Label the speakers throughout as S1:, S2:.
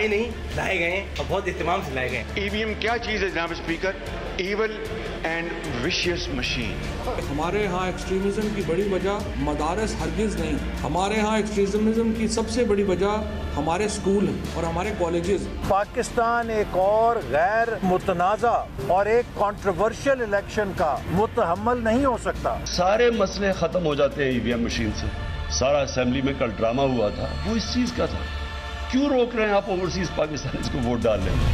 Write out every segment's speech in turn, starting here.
S1: आए नहीं, लाए गए और बहुत इत्मीनान से लाए गए।
S2: ईवीएम क्या चीज़ है जनाब speaker? Evil and vicious machine.
S3: हमारे यहाँ एक्सट्रीमिज्म की बड़ी वजह मदारस हरगिज़ नहीं, हमारे यहाँ एक्सट्रीमिज्म की सबसे बड़ी वजह हमारे स्कूल हैं और हमारे कॉलेजेस।
S4: पाकिस्तान एक और गैर मुतनाज़ा और एक कंट्रोवर्शियल इलेक्शन का मुतहम्मल नहीं हो सकता।
S5: सारे मसले खत्म हो जाते हैं ईवीएम मशीन से। सारा असेंबली में कल ड्रामा हुआ था, वो इस चीज का था। क्यों रोक रहे हैं आप ओवरसीज पाकिस्तानीज़ को वोट डालने में?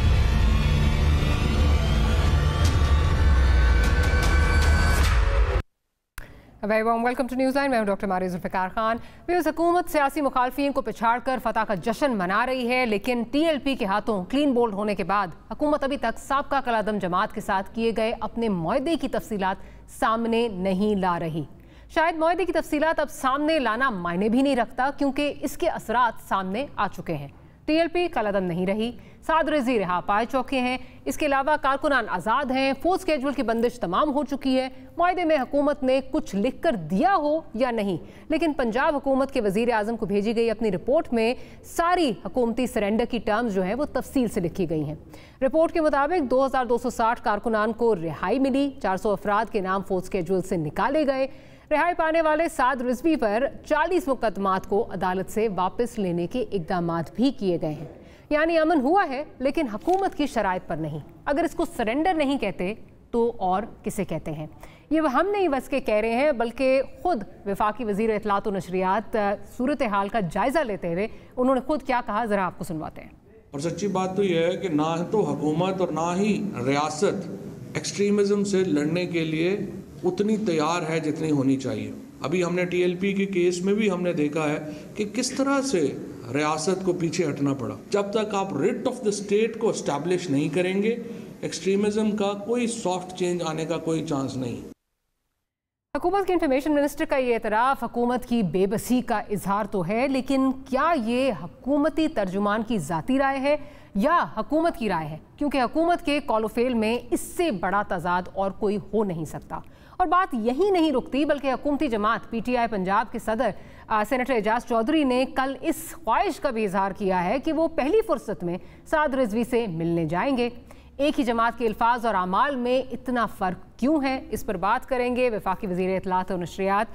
S6: Very warm welcome to news line. मैं हूं डॉक्टर मारिया जुल्फ़िकार खान। हुकूमत सियासी मुखालफिन को पिछाड़ कर फतह का जश्न मना रही है, लेकिन TLP के हाथों क्लीन बोल्ड होने के बाद हुकूमत अभी तक साबका कलादम जमात के साथ किए गए अपने मुआहदे की तफसीलात सामने नहीं ला रही। शायद मुआहदे की तफसीलात अब सामने लाना मायने भी नहीं रखता, क्योंकि इसके असरात सामने आ चुके हैं। TLP कलादम नहीं रही, साद रज़ी रिहा पाए चौके हैं। इसके अलावा कारकुनान आज़ाद हैं, फोर्स स्केड्यूल की बंदिश तमाम हो चुकी है। मुआहदे में हुकूमत ने कुछ लिख कर दिया हो या नहीं, लेकिन पंजाब हुकूमत के वज़ीर आज़म को भेजी गई अपनी रिपोर्ट में सारी हुकूमती सरेंडर की टर्म्स जो हैं वो तफसील से लिखी गई हैं। रिपोर्ट के मुताबिक 2260 कारकुनान को रिहाई मिली, 400 अफराद के नाम फोर्स स्केड्यूल से निकाले गए। रिहाई पाने वाले साद रिजवी पर 40 मुकदमात को अदालत से वापस लेने के इक़दामात भी किए गए हैं। यानी अमन हुआ है, लेकिन हुकूमत की शराइत पर नहीं। अगर इसको सरेंडर नहीं कहते तो और किसे कहते हैं? ये हम नहीं बस के कह रहे हैं, बल्कि खुद वफाकी वज़ीर इत्तलात व नशरियात सूरत हाल का जायज़ा लेते हुए उन्होंने खुद क्या कहा, ज़रा आपको सुनवाते हैं।
S3: और सच्ची बात तो यह है कि ना तो हुकूमत और ना ही रियासत एक्सट्रीमिज़म से लड़ने के लिए उतनी तैयार है जितनी होनी चाहिए। अभी हमने TLP के केस में भी हमने देखा है कि किस तरह से रियासत को पीछे हटना पड़ा। जब तक आप रिट ऑफ द स्टेट को एस्टैब्लिश नहीं करेंगे, एक्सट्रीमिज्म का कोई सॉफ्ट चेंज आने का कोई चांस नहीं।
S6: हुकूमत के इंफॉर्मेशन मिनिस्टर का ये एतराफ़ हुकूमत की बेबसी का इजहार तो है, लेकिन क्या ये हुकूमती तर्जुमान की ज़ाती राय है या हुकूमत की राय है? क्योंकि हुकूमत के कॉलोफेल में इससे बड़ा तजाद और कोई हो नहीं सकता। और बात यही नहीं रुकती, बल्कि हुकूमती जमात PTI पंजाब के सदर सेनेटर एजाज चौधरी ने कल इस ख्वाहिश का भी इजहार किया है कि वो पहली फुर्सत में साद रिजवी से मिलने जाएंगे। एक ही जमात के अल्फाज और अमाल में इतना फ़र्क क्यों है, इस पर बात करेंगे। वफाकी वज़ीर इत्तलात और नशरियात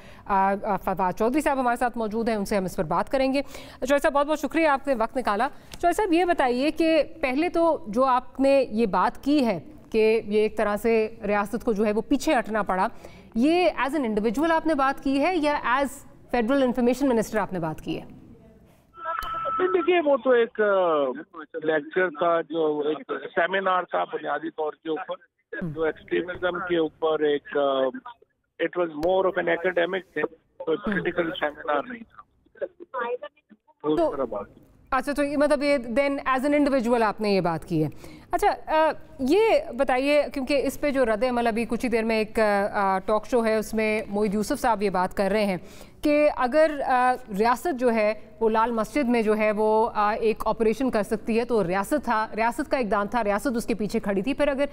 S6: फवाद चौधरी साहब हमारे साथ मौजूद हैं, उनसे हम इस पर बात करेंगे। चौधरी साहब, बहुत बहुत शुक्रिया, आपने वक्त निकाला। चौधरी साहब, ये बताइए कि पहले तो जो आपने ये बात की है कि ये एक तरह से रियासत को जो है वो पीछे हटना पड़ा, ये एज एन इंडिविजुअल आपने बात की है या एज फेडरल इंफॉर्मेशन मिनिस्टर आपने बात की है?
S7: देखिए, वो तो एक लेक्चर था, जो एक सेमिनार था बुनियादी तौर के ऊपर, जो एक्सट्रीमिज्म के ऊपर एक it was more of an academic thing, तो पॉलिटिकल सेमिनार नहीं था। तो
S6: अच्छा, तो ये मतलब ये देन एज एन इंडिविजुअल आपने ये बात की है। अच्छा, ये बताइए, क्योंकि इस पे जो रद्द अमल अभी कुछ ही देर में एक टॉक शो है, उसमें मोईद यूसुफ साहब ये बात कर रहे हैं कि अगर रियासत जो है वो लाल मस्जिद में जो है वो एक ऑपरेशन कर सकती है, तो रियासत का इक़दाम था, रियासत उसके पीछे खड़ी थी। फिर अगर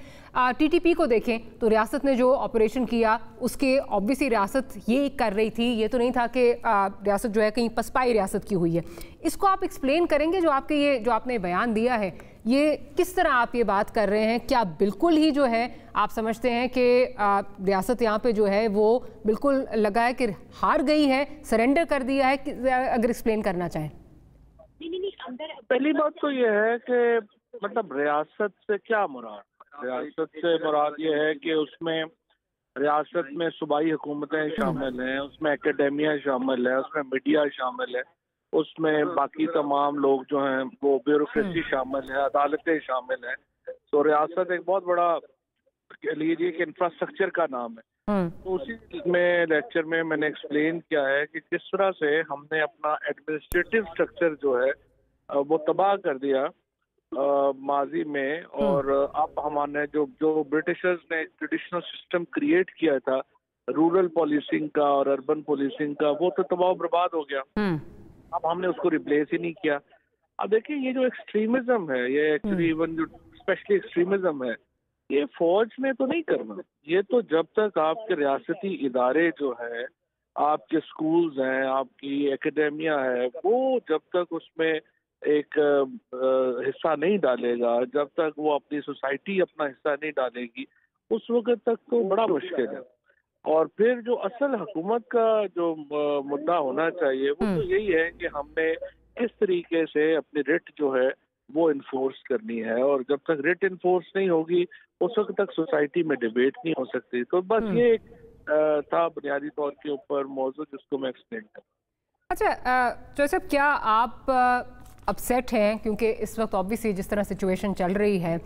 S6: TTP को देखें तो रियासत ने जो ऑपरेशन किया उसके ऑब्वियसली रियासत ये कर रही थी, ये तो नहीं था कि रियासत जो है कहीं पसपाई रियासत की हुई है। इसको आप एक्सप्लेन करेंगे, जो आपने बयान दिया है, ये किस तरह आप ये बात कर रहे हैं? क्या बिल्कुल ही जो है आप समझते हैं कि रियासत यहाँ पे जो है वो बिल्कुल लगा है कि हार गई है, सरेंडर कर दिया है? अगर एक्सप्लेन करना चाहें।
S7: पहली बात तो ये है कि मतलब रियासत से क्या मुराद? रियासत से मुराद ये है कि उसमें रियासत में सूबाई हुकूमतें शामिल हैं, उसमें एकेडेमिया शामिल है, उसमें मीडिया शामिल है, उसमें बाकी तमाम लोग जो हैं वो ब्यूरोक्रेसी शामिल है, अदालतें शामिल हैं। तो रियासत एक बहुत बड़ा कह लीजिए कि इंफ्रास्ट्रक्चर का नाम है। तो उसी में लेक्चर में मैंने एक्सप्लेन किया है कि किस तरह से हमने अपना एडमिनिस्ट्रेटिव स्ट्रक्चर जो है वो तबाह कर दिया माजी में, और अब हमारे जो ब्रिटिशर्स ने ट्रेडिशनल सिस्टम क्रिएट किया था रूरल पॉलिसिंग का और अर्बन पॉलिसिंग का, वो तो तबाह बर्बाद हो गया। अब हमने उसको रिप्लेस ही नहीं किया। अब देखिए, ये जो एक्सट्रीमिज्म है, ये एक्चुअली इवन जो स्पेशली एक्सट्रीमिज्म है, ये फौज में तो नहीं करना। ये तो जब तक आपके रियासती इदारे जो है, आपके स्कूल्स हैं, आपकी एकेडेमिया है, वो जब तक उसमें एक हिस्सा नहीं डालेगा, जब तक वो अपनी सोसाइटी अपना हिस्सा नहीं डालेगी, उस वक्त तक तो बड़ा मुश्किल है। और फिर जो असल हुकूमत का जो मुद्दा होना चाहिए वो तो यही है कि हमने किस तरीके से अपनी रिट जो है वो इन्फोर्स करनी है, और जब तक रिट इन्फोर्स नहीं होगी उस वक्त तक सोसाइटी में डिबेट नहीं हो सकती। तो बस ये एक था बुनियादी तौर के ऊपर मौजूद जिसको मैं एक्सप्लेन कर।
S6: अच्छा जोसेफ, क्या आप अपसेट हैं क्योंकि इस वक्त ऑब्वियसली जिस तरह सिचुएशन चल रही है,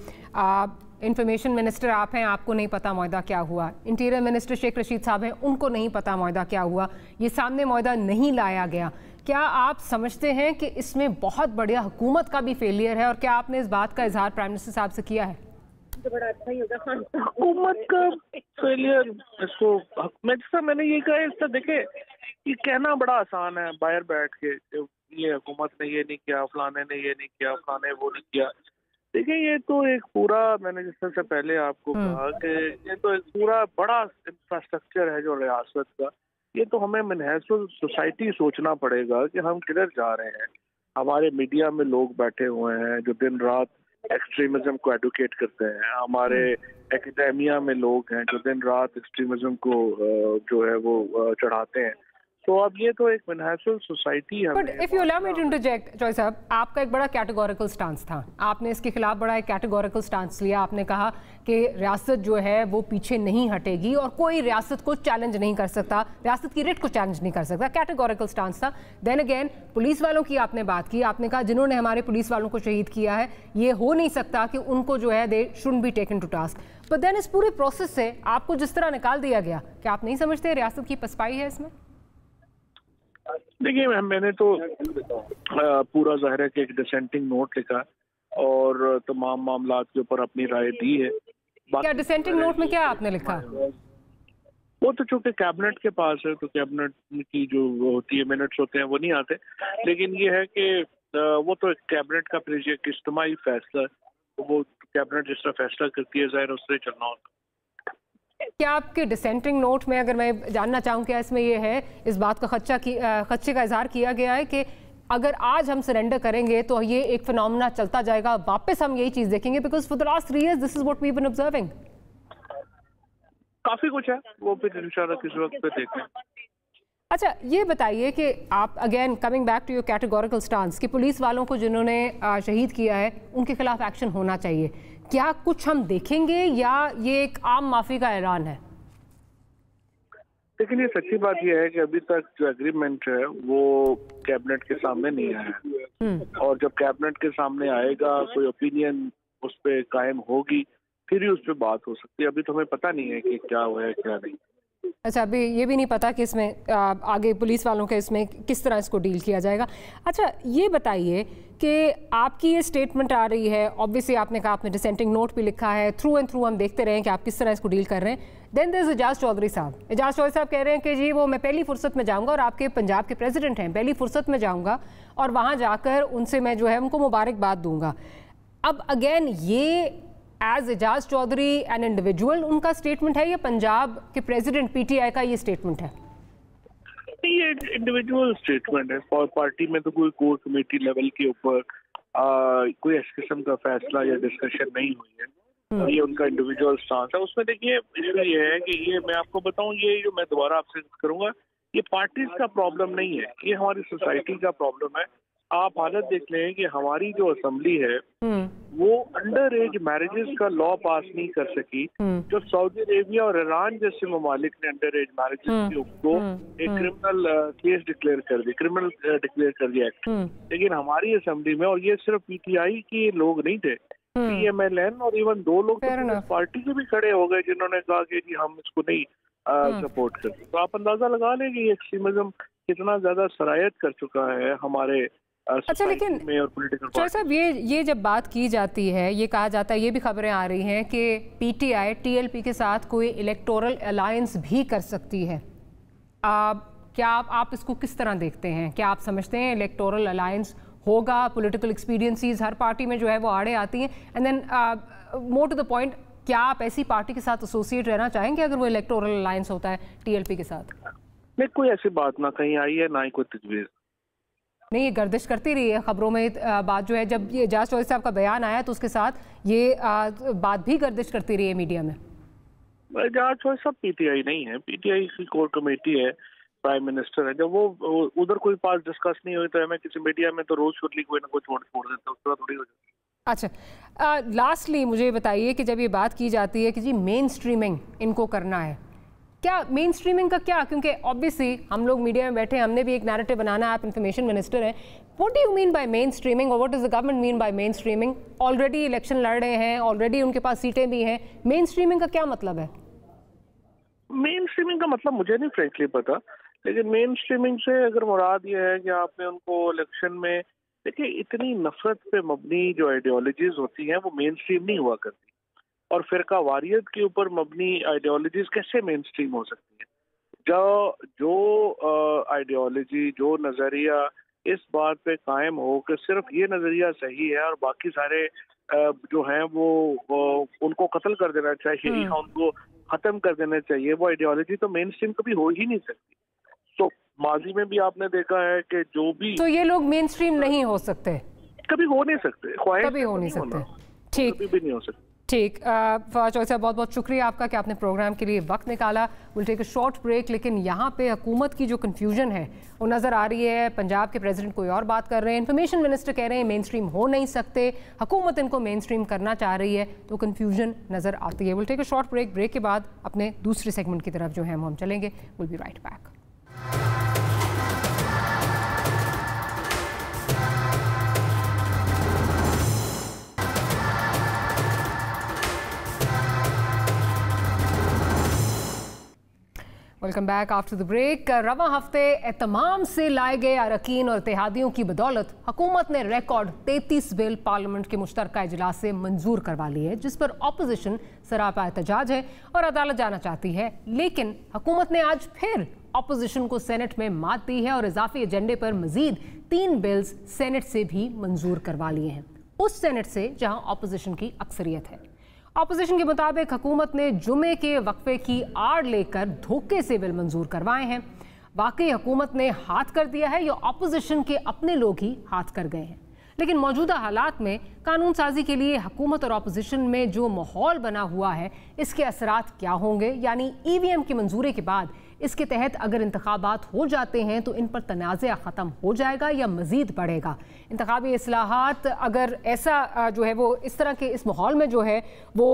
S6: इंफॉर्मेशन मिनिस्टर आप हैं, आपको नहीं पता मुआहदा क्या हुआ, इंटीरियर मिनिस्टर शेख रशीद साहब हैं, उनको नहीं पता मुआहदा क्या हुआ, ये सामने मुआहदा नहीं लाया गया, क्या आप समझते हैं कि इसमें बहुत बढ़िया हुकूमत का भी फेलियर है, और क्या आपने इस बात का इजहार प्राइम मिनिस्टर साहब से किया है?
S7: तो बड़ा अच्छा ही होगा। हुकूमत का फेलियर, इसको मैंने ये कहा, इससे देखे ये कहना बड़ा आसान है बाहर बैठ के, ये हुकूमत ने ये नहीं किया, फलाने ने ये नहीं किया, फलाने वो नहीं किया। देखिए ये तो एक पूरा, मैंने जिस तरह से पहले आपको कहा कि ये तो एक पूरा बड़ा इंफ्रास्ट्रक्चर है जो रियासत का। ये तो हमें मनहसूस सोसाइटी सोचना पड़ेगा कि हम किधर जा रहे हैं। हमारे मीडिया में लोग बैठे हुए हैं जो दिन रात एक्सट्रीमिज्म को एडवोकेट करते हैं, हमारे एकेडेमिया में लोग हैं जो दिन रात एक्सट्रीमिज्म को जो है वो चढ़ाते हैं। तो अब ये तो एक मनहसूस सोसाइटी है।
S6: But if you allow me to interject Joy साहब, आपका एक बड़ा कैटेगोरिकल स्टांस था, आपने इसके खिलाफ बड़ा एक कैटेगोरिकल स्टांस लिया, आपने कहा कि रियासत जो है वो पीछे नहीं हटेगी और कोई रियासत को चैलेंज नहीं कर सकता, रियासत की रिट को चैलेंज नहीं कर सकता, कैटेगोरिकल स्टांस था। देन अगेन पुलिस वालों की आपने बात की, आपने कहा जिन्होंने हमारे पुलिस वालों को शहीद किया है ये हो नहीं सकता कि उनको जो है they should be taken to task. But then इस पूरे प्रोसेस से आपको जिस तरह निकाल दिया गया, क्या आप नहीं समझते रियासत की पसपाई है इसमें?
S7: देखिए मैंने तो पूरा ज़ाहिर है कि एक डिसेंटिंग नोट लिखा और तमाम मामलात के ऊपर अपनी राय दी है।
S6: क्या डिसेंटिंग नोट में क्या आपने लिखा?
S7: वो तो चूंकि कैबिनेट के पास है तो कैबिनेट की जो होती है मिनट्स होते हैं वो नहीं आते, लेकिन ये है कि वो तो कैबिनेट का फिर एक इज्तिमाई फैसला है, तो वो कैबिनेट जिस तरह फैसला करती है ज़ाहिर उससे चलना होता है।
S6: क्या आपके डिसेंटिंग नोट में, अगर मैं जानना चाहूँ, क्या इसमें ये है, इस बात का खदशे का इजहार किया गया है कि अगर आज हम सरेंडर करेंगे तो ये एक फिनोमेना चलता जाएगा, वापस हम यही चीज़ देखेंगे, because for the last 3 years this is what we have been observing?
S7: काफ़ी कुछ है, वो फिर इंशाल्लाह किसी वक्त पे देखें।
S6: अच्छा ये बताइए कि आप again coming back to your categorical stance कि पुलिस वालों को जिन्होंने शहीद किया है उनके खिलाफ एक्शन होना चाहिए, क्या कुछ हम देखेंगे या ये एक आम माफी का ऐलान है?
S7: लेकिन ये सच्ची बात यह है कि अभी तक जो एग्रीमेंट है वो कैबिनेट के सामने नहीं आया है, और जब कैबिनेट के सामने आएगा कोई ओपिनियन उस पर कायम होगी फिर ही उस पर बात हो सकती है। अभी तो हमें पता नहीं है कि क्या हुआ है क्या नहीं।
S6: अच्छा, अभी ये भी नहीं पता कि इसमें आगे पुलिस वालों के इसमें किस तरह इसको डील किया जाएगा। अच्छा ये बताइए कि आपकी ये स्टेटमेंट आ रही है, ऑब्वियसली आपने कहा आपने डिसेंटिंग नोट भी लिखा है, थ्रू एंड थ्रू हम देखते रहे कि आप किस तरह इसको डील कर रहे हैं। Then there is Ejaz Chaudhry साहब, एजाज चौधरी साहब कह रहे हैं कि जी वो मैं पहली फुर्सत में जाऊँगा, और आपके पंजाब के प्रेसिडेंट हैं, पहली फुर्सत में जाऊँगा और वहाँ जाकर उनसे मैं जो है उनको मुबारकबाद दूँगा। अब अगेन ये as Ejaz Chaudhry an individual उनका स्टेटमेंट है या पंजाब के प्रेसिडेंट पीटीआई का ये स्टेटमेंट है?
S7: ये इंडिविजुअल स्टेटमेंट है, और पार्टी में तो कोई कोर कमेटी लेवल के ऊपर कोई इस किस्म का फैसला या डिस्कशन नहीं हुई है। ये उनका इंडिविजुअल स्टांस है। उसमें देखिए इशू ये है कि ये मैं आपको बताऊं, ये जो मैं दोबारा आपसे करूंगा, ये पार्टीज का प्रॉब्लम नहीं है, ये हमारी सोसाइटी का प्रॉब्लम है। आप हालत देख लें कि हमारी जो असेंबली है वो अंडर एज मैरिजेस का लॉ पास नहीं कर सकी, जो सऊदी अरेबिया और ईरान जैसे ममालिक ने अंडर एज मैरिजेस को एक क्रिमिनल केस डिक्लेयर कर दिया, क्रिमिनल डिक्लेयर कर दिया एक्ट। लेकिन हमारी असेंबली में, और ये सिर्फ पीटीआई के लोग नहीं थे, पीएमएलएन और इवन 2 लोग तो पार्टी के भी खड़े हो गए जिन्होंने कहा कि जी हम इसको नहीं सपोर्ट करते। तो आप अंदाजा लगा लें कि एक्सट्रीमिज्म कितना ज्यादा सरायत कर चुका है हमारे।
S6: अच्छा लेकिन चौधरी साहब ये जब बात की जाती है, ये कहा जाता है, ये भी खबरें आ रही हैं कि पीटीआई टीएलपी के साथ कोई इलेक्टोरल अलायंस भी कर सकती है। क्या आप इसको किस तरह देखते हैं? क्या आप समझते हैं इलेक्टोरल अलायंस होगा? पॉलिटिकल एक्सपीरियंसीज हर पार्टी में जो है वो आड़े आती हैं, and then more to the point, क्या आप ऐसी पार्टी के साथ एसोसिएट रहना चाहेंगे अगर वो इलेक्टोरल अलायंस होता है टीएलपी के साथ?
S7: नहीं, कोई ऐसी बात ना कहीं आई है, ना ही कोई तजवीज़।
S6: नहीं, ये गर्दिश करती रही है खबरों में बात जो है, जब ये एजाज चौधरी साहब का बयान आया तो उसके साथ ये बात भी गर्दिश करती रही है मीडिया में।
S7: एजाज चौधरी साहब पीटीआई नहीं है, पीटीआई की कोर कमेटी है, प्राइम मिनिस्टर है। जब वो उधर कोई बात डिस्कस नहीं हुई तो हमें किसी मीडिया में तो रोज शुरली कोई ना कोई छोड़ देता, उस तरह थोड़ी हो जाती।
S6: अच्छा, लास्टली मुझे बताइए कि जब ये बात की जाती है कि जी मेन स्ट्रीमिंग इनको करना है, क्या मेन स्ट्रीमिंग का क्या, क्योंकि ऑब्वियसली हम लोग मीडिया में बैठे हैं, हमने भी एक नैरेटिव बनाना है, आप इंफॉर्मेशन मिनिस्टर हैं, what do you mean by mainstreaming और what does the government mean by mainstreaming? Already election लड़ रहे हैं, ऑलरेडी उनके पास सीटें भी हैं, मेन स्ट्रीमिंग का क्या मतलब है?
S7: मेन स्ट्रीमिंग का मतलब मुझे नहीं फ्रेंकली पता, लेकिन मेन स्ट्रीमिंग से अगर मुराद ये है कि आपने उनको इलेक्शन में, देखिए इतनी नफरत पे मबनी जो आइडियोलॉजीज होती हैं वो मेन स्ट्रीम नहीं हुआ करती, और फिरका वारियत के ऊपर मबनी आइडियोलॉजीज कैसे मेन स्ट्रीम हो सकती है? जो आइडियोलॉजी, जो नजरिया इस बात पे कायम हो कि सिर्फ ये नजरिया सही है और बाकी सारे जो हैं वो उनको कत्ल कर देना चाहिए या उनको खत्म कर देना चाहिए, वो आइडियोलॉजी तो मेन स्ट्रीम कभी हो ही नहीं सकती। तो माजी में भी आपने देखा है कि जो भी, तो
S6: ये लोग मेन स्ट्रीम नहीं हो सकते,
S7: कभी हो नहीं सकते,
S6: कभी हो नहीं सकते। ठीक,
S7: कभी भी नहीं हो सकते।
S6: ठीक, फवाद चौधरी साहब बहुत बहुत शुक्रिया आपका कि आपने प्रोग्राम के लिए वक्त निकाला। We'll take a short break, लेकिन यहाँ पे हुकूमत की जो कन्फ्यूजन है वो नज़र आ रही है। पंजाब के प्रेसिडेंट कोई और बात कर रहे हैं, इन्फॉर्मेशन मिनिस्टर कह रहे हैं मेन स्ट्रीम हो नहीं सकते, हुकूमत इनको मेन स्ट्रीम करना चाह रही है, तो कन्फ्यूजन नज़र आती है। We'll take a short break, break के बाद अपने दूसरे सेगमेंट की तरफ जो है हम चलेंगे। We'll be right back. Welcome back after the break. रवा हफ्ते एहतमाम से लाए गए अरकान और इत्तेहादियों की बदौलत हुकूमत ने रिकॉर्ड 33 बिल पार्लियामेंट के मुश्तरका इजलास से मंजूर करवा लिए है, जिस पर अपोजिशन सरापा एहतजाज है और अदालत जाना चाहती है। लेकिन हुकूमत ने आज फिर अपोजिशन को सेनेट में मात दी है और इजाफी एजेंडे पर मजीद 3 बिल्स सेनेट से भी मंजूर करवा लिए हैं, उस सेनेट से जहां अपोजिशन की अक्सरियत है। अपोजिशन के मुताबिक हुकूमत ने जुमे के वक्फे की आड़ लेकर धोखे से बिल मंजूर करवाए हैं। वाकई हुकूमत ने हाथ कर दिया है या अपोजिशन के अपने लोग ही हाथ कर गए हैं? लेकिन मौजूदा हालात में कानून साजी के लिए हुकूमत और अपोजिशन में जो माहौल बना हुआ है, इसके असरात क्या होंगे? यानी EVM की मंजूरी के बाद इसके तहत अगर इंतखाबात हो जाते हैं तो इन पर तनाज़ा ख़त्म हो जाएगा या मज़ीद बढ़ेगा? इंतखाबी इस्लाहात अगर ऐसा जो है वो इस तरह के इस माहौल में जो है वो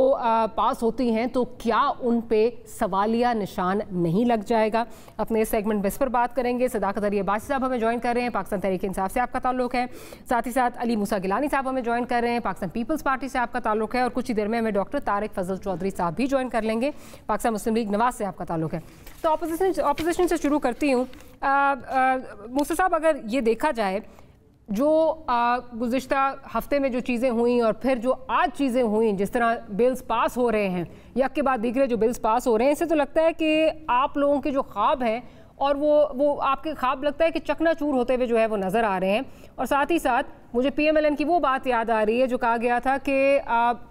S6: पास होती हैं तो क्या उन पे सवालिया निशान नहीं लग जाएगा? अपने सेगमेंट में इस पर बात करेंगे। सदाकत अली अब्बासी साहब हमें ज्वाइन कर रहे हैं, पाकिस्तान तहरीक इंसाफ से आपका ताल्लुक है। साथ ही साथ अली मूसा गिलानी साहब हमें ज्वाइन कर रहे हैं, पाकिस्तान पीपल्स पार्टी से आपका ताल्लुक है। और कुछ ही देर में हमें डॉक्टर तारिक फजल चौधरी साहब भी ज्वाइन कर लेंगे, पाकिस्तान मुस्लिम लीग नवाज से आपका ताल्लुक है। तो अपोजिशन से शुरू करती हूँ। मूसा साहब, अगर ये देखा जाए जो गुज़िश्ता हफ्ते में जो चीज़ें हुई और फिर जो आज चीज़ें हुई, जिस तरह बिल्स पास हो रहे हैं यक के बाद दीगरे जो बिल्स पास हो रहे हैं, इससे तो लगता है कि आप लोगों के जो ख्वाब हैं और वो आपके ख्वाब लगता है कि चकनाचूर होते हुए जो है वो नज़र आ रहे हैं। और साथ ही साथ मुझे PMLN की वो बात याद आ रही है जो कहा गया था कि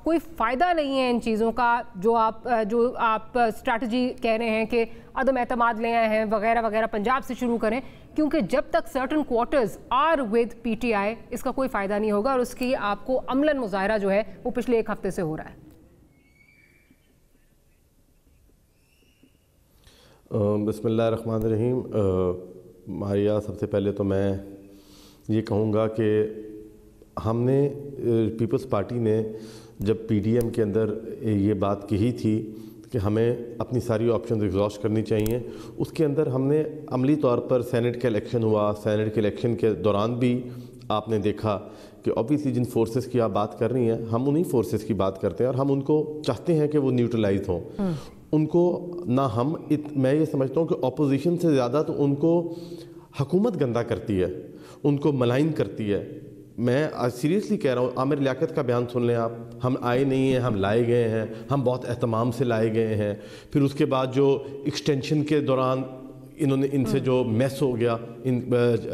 S6: कोई फ़ायदा नहीं है इन चीज़ों का, जो आप स्ट्रैटेजी कह रहे हैं कि अदम एतमाद ले आए हैं वगैरह वगैरह, पंजाब से शुरू करें, क्योंकि जब तक certain quarters are with PTI इसका कोई फ़ायदा नहीं होगा और उसकी आपको अमलन मुजाहरा जो है वो पिछले एक हफ्ते से हो रहा है।
S8: बिस्मिल्लाहिर्रहमानिर्रहीम। मारिया, सबसे पहले तो मैं ये कहूँगा कि हमने पीपल्स पार्टी ने जब PDM के अंदर ये बात कही थी कि हमें अपनी सारी ऑप्शन एग्जॉस्ट करनी चाहिए, उसके अंदर हमने अमली तौर पर सेनेट का इलेक्शन हुआ। सेनेट के इलेक्शन के दौरान भी आपने देखा कि ऑब्वियसली जिन फोर्सेस की आप बात कर रही हैं, हम उन्हीं फोर्सेस की बात करते हैं और हम उनको चाहते हैं कि वो न्यूट्रलाइज हों। उनको ना मैं ये समझता हूँ कि अपोजिशन से ज़्यादा तो उनको हुकूमत गंदा करती है, उनको मलाइन करती है। मैं आज सीरियसली कह रहा हूँ, आमिर लियाकत का बयान सुन लें आप, हम आए नहीं हैं, हम लाए गए हैं, हम बहुत एहतमाम से लाए गए हैं। फिर उसके बाद जो एक्सटेंशन के दौरान انہوں نے ان سے جو میس ہو گیا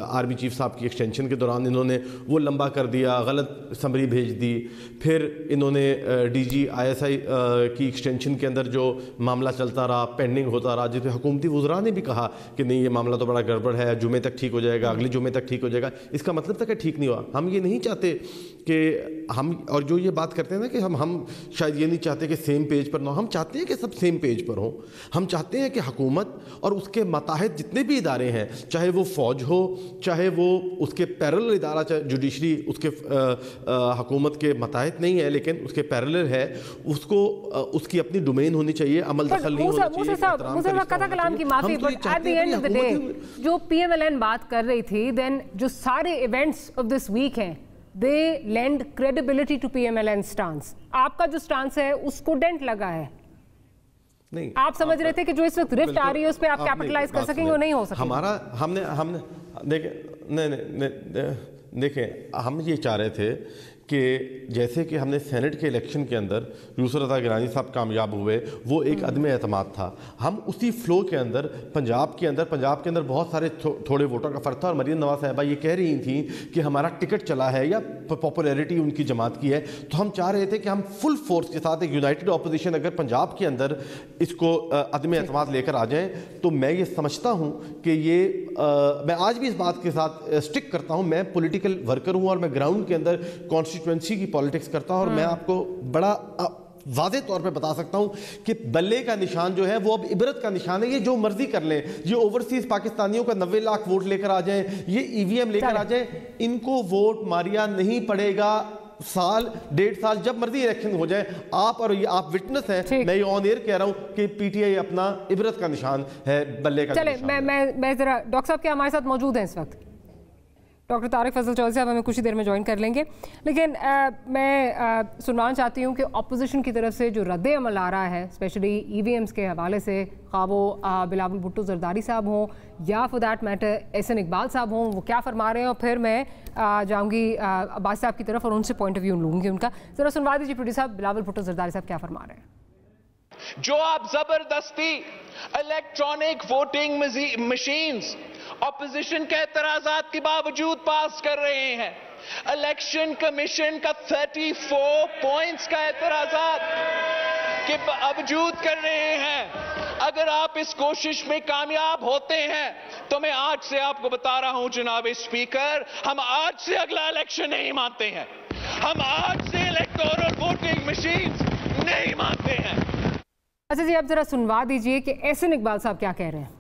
S8: آرمی چیف صاحب کی ایکسٹینشن کے دوران انہوں نے وہ لمبا کر دیا, غلط سمری بھیج دی. پھر انہوں نے ڈی جی ISI کی ایکسٹینشن کے اندر جو معاملہ چلتا رہا, پینڈنگ ہوتا رہا, جس پہ حکومتی وزراء نے بھی کہا کہ نہیں یہ معاملہ تو بڑا گڑبڑ ہے, جمعے تک ٹھیک ہو جائے گا, اگلے جمعے تک ٹھیک ہو جائے گا. اس کا مطلب تھا کہ ٹھیک نہیں ہوا. ہم یہ نہیں چاہتے کہ ہم, اور جو یہ بات کرتے ہیں نا کہ ہم شاید یہ نہیں چاہتے کہ سیم پیج پر نہ ہو, ہم چاہتے ہیں کہ سب سیم پیج پر ہوں. ہم چاہتے ہیں کہ حکومت اور اس کے ماتحت جتنے بھی ادارے ہیں, چاہے وہ فوج ہو, چاہے وہ اس کے پیرلل ادارہ, چاہے جوڈیشری اس کے حکومت کے ماتحت نہیں ہے لیکن اس کے پیرلل ہے, اس کو اس کی اپنی ڈومین ہونی چاہیے, عمل دخل نہیں ہونا چاہیے.
S6: جو PMLN بات کر رہی تھی, دین جو سارے ایونٹس آف دس ویک ہیں they lend credibility to PMLN stance. آپ کا جو سٹانس ہے اس کو ڈینٹ لگا ہے. نہیں, آپ سمجھ رہے تھے کہ جو اس وقت رفٹ آ رہی ہے اس پہ آپ کیپٹلائز کر سکیں گے, وہ نہیں ہو سکے.
S8: ہمارا ہم نے دیکھیں ہم یہ چاہ رہے تھے کہ جیسے کہ ہم نے سینٹ کے الیکشن کے اندر یوسف رضا گیلانی صاحب کامیاب ہوئے, وہ ایک عدم اعتماد تھا. ہم اسی فلو کے اندر پنجاب کے اندر بہت سارے تھوڑے ووٹوں کا فرق تھا, اور مریم نواز صاحبہ یہ کہہ رہی تھیں کہ ہمارا ٹکٹ چلا ہے یا پاپولیرٹی ان کی جماعت کی ہے. تو ہم چاہ رہے تھے کہ ہم فل فورس کے ساتھ ایک یونائٹڈ اپوزیشن اگر پنجاب کے اندر اس کو عدم اعتماد لے کر آ جائیں, تو میں یہ سمجھتا ہوں کہ یہ میں آج بھی اس بات کے ساتھ اسٹک کرتا ہوں. میں پولیٹیکل ورکر ہوں اور میں گراؤنڈ کے اندر کانسٹیٹوئنسی کی پالیٹکس کرتا ہوں, اور میں آپ کو بڑا واضح طور پہ بتا سکتا ہوں کہ بلے کا نشان جو ہے وہ اب عبرت کا نشان ہے. یہ جو مرضی کر لیں, یہ اوورسیز پاکستانیوں کا 90 لاکھ ووٹ لے کر آ جائیں, یہ EVM لے کر آ جائیں, ان کو ووٹ ماریا نہیں پڑے گا. سال 1.5 سال جب مرضی الیکشن ہو جائے, آپ اور آپ وٹنس ہیں, میں یہ آن ایئر کہہ رہا ہوں کہ PTI اپنا عبرت کا نشان ہے, بلے کا نشان.
S6: چلے میں ذرا ڈاکٹر صاحب کے ہمارے ساتھ موجود ہیں اس وقت, ڈاکٹر طارق فضل چودھری صاحب ہمیں کچھ ہی دیر میں جوائن کر لیں گے, لیکن میں سنوانا چاہتی ہوں کہ اپوزیشن کی طرف سے جو رد عمل آ رہا ہے اسپیشلی EVMs کے حوالے سے, خواہ وہ بلاول بھٹو زرداری صاحب ہوں یا four that matter Ahsan Iqbal صاحب ہوں, وہ کیا فرما رہے ہیں, اور پھر میں جاؤں گی عباس صاحب کی طرف اور ان سے پوائنٹ آف ویو لوں گی ان کا. ذرا سنوا دیجیے پروڈیوسر صاحب, بلاول بھٹو زرداری صاحب کیا فرما رہے ہیں.
S9: جو آپ زبردستی الیکٹرانک ووٹنگ مشینز اپوزیشن کے اعتراضات کے باوجود پاس کر رہے ہیں, الیکشن کمیشن کا 34 پوائنٹس کا اعتراضات کے باوجود کر رہے ہیں, اگر آپ اس کوشش میں کامیاب ہوتے ہیں تو میں آج سے آپ کو بتا رہا ہوں جناب اسپیکر, ہم آج سے اگلا الیکشن نہیں مانتے ہیں, ہم آج سے الیکٹورل ووٹنگ مشینز نہیں مانتے ہیں.
S6: اچھا جی, آپ ذرا سنوا دیجئے کہ احسن اقبال صاحب کیا کہہ رہے ہیں.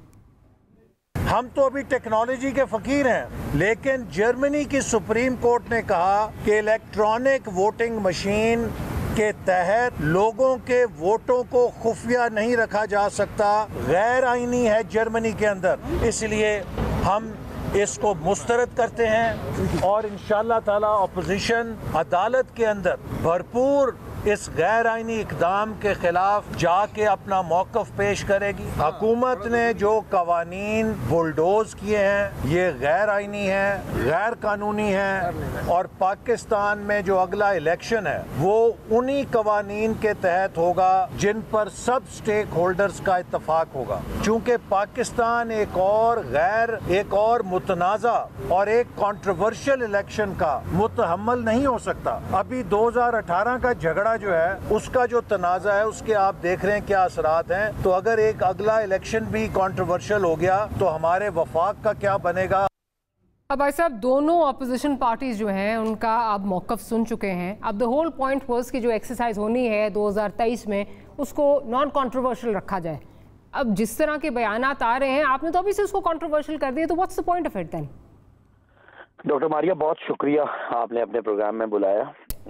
S4: ہم تو ابھی ٹیکنالوجی کے فقیر ہیں, لیکن جرمنی کی سپریم کورٹ نے کہا کہ الیکٹرانک ووٹنگ مشین کے تحت لوگوں کے ووٹوں کو خفیہ نہیں رکھا جا سکتا, غیر آئینی ہے جرمنی کے اندر. اس لیے ہم اس کو مسترد کرتے ہیں اور انشاءاللہ تعالی اپوزیشن عدالت کے اندر بھرپور اس غیر آئینی اقدام کے خلاف جا کے اپنا موقف پیش کرے گی. حکومت نے جو قوانین بلڈوز کیے ہیں یہ غیر آئینی ہیں, غیر قانونی ہیں, اور پاکستان میں جو اگلا الیکشن ہے وہ انہی قوانین کے تحت ہوگا جن پر سب سٹیک ہولڈرز کا اتفاق ہوگا. چونکہ پاکستان ایک اور متنازع اور ایک کنٹروورشل الیکشن کا متحمل نہیں ہو سکتا. ابھی 2018 کا جھگڑا جو ہے اس کا جو تنازع ہے اس کے آپ دیکھ رہے ہیں کیا اثرات ہیں, تو اگر ایک اگلا الیکشن بھی کنٹروورشل ہو گیا تو ہمارے وفاق کا کیا بنے گا.
S6: اب بھائی صاحب, دونوں اپوزیشن پارٹیز جو ہیں ان کا آپ موقف سن چکے ہیں. اب دا ہول پوائنٹ واز کہ جو ایکسرسائز ہونی ہے 2023 میں اس کو نان کنٹروورشل رکھا جائے. اب جس طرح کے بیانات آ رہے ہیں, آپ نے تو ابھی سے اس کو کنٹروورشل کر دیا, تو what's the point of it then.
S10: Doctor Maria بہت شکریہ, آپ نے اپنے پروگرام میں بلایا.